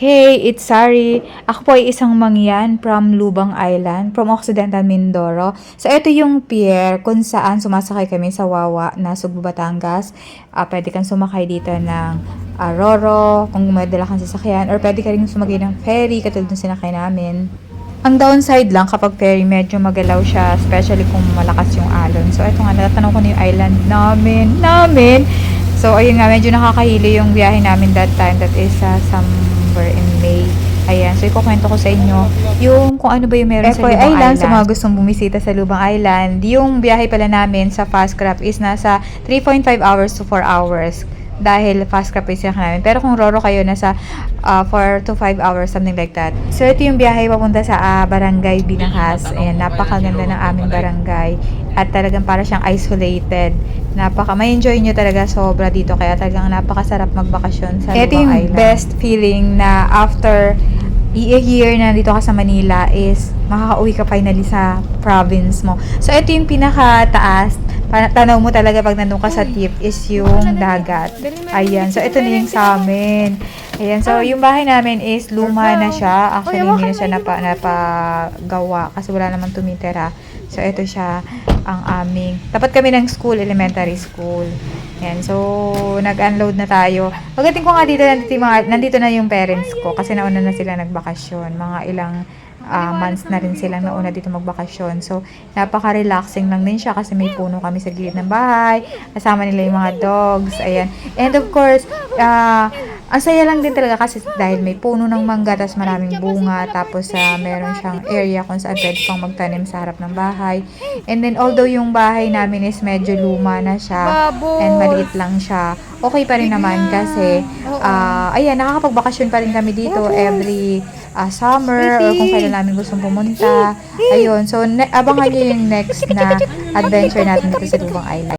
Hey, it's Sari. Ako po ay isang mangyan from Lubang Island, from Occidental Mindoro. So, ito yung pier kung saan sumasakay kami sa Wawa na Sugbo, Batangas. Pwede kang sumakay dito ng Roro, kung madala kang sasakyan, or pwede ka rin sumakay ng ferry, katulad ng sinakay namin. Ang downside lang kapag ferry, medyo magalaw siya, especially kung malakas yung alon. So, ito nga, natatanong ko na yung island namin. So, ayun nga, medyo nakakahilo yung biyahe namin that time. That is December and May. Ayan, so ikukwento ko sa inyo yung kung ano ba yung meron sa Lubang Island. Sa mga gustong bumisita sa Lubang Island, yung biyahe pala namin sa Fastcraft is nasa 3.5 hours to 4 hours. Dahil Fastcraft is yung namin. Pero kung Roro kayo, nasa 4 to 5 hours, something like that. So, ito yung biyahe papunta sa Barangay Binahas. Ayan, napakaganda ng aming barangay. At talagang para siyang isolated. May enjoy nyo talaga sobra dito. Kaya talagang napakasarap magbakasyon sa Lubang Island. Ito yung best feeling na after a year na dito ka sa Manila is makaka-uwi ka finally sa province mo. So, ito yung pinaka-taas. Tanaw mo talaga pag nandun ka sa tip is yung dagat. Ayan. So, ito na yung sa amin. Ayan. So, yung bahay namin is luma na siya. Actually, hindi na siya napagawa kasi wala naman tumitira. So, ito siya ang aming. Tapat kami ng school, elementary school. Ayan. So, nag-unload na tayo. Pagdating ko nga dito, nandito na yung parents ko kasi nauna na sila nagbakasyon. Mga ilang months na rin silang nauna dito magbakasyon. So, napaka-relaxing lang din siya kasi may puno kami sa gilid ng bahay. Kasama nila yung mga dogs. Ayan. And of course, ang saya lang din talaga kasi dahil may puno ng mangga, tapos maraming bunga, tapos meron siyang area kung saan pwede pang magtanim sa harap ng bahay. And then, although yung bahay namin is medyo luma na siya and maliit lang siya, okay pa rin naman kasi, ayan, nakakapagbakasyon pa rin kami dito every summer or kung kailan namin gustong pumunta. Ayun, so abangan nyo yung next na adventure natin dito sa Lubang Island.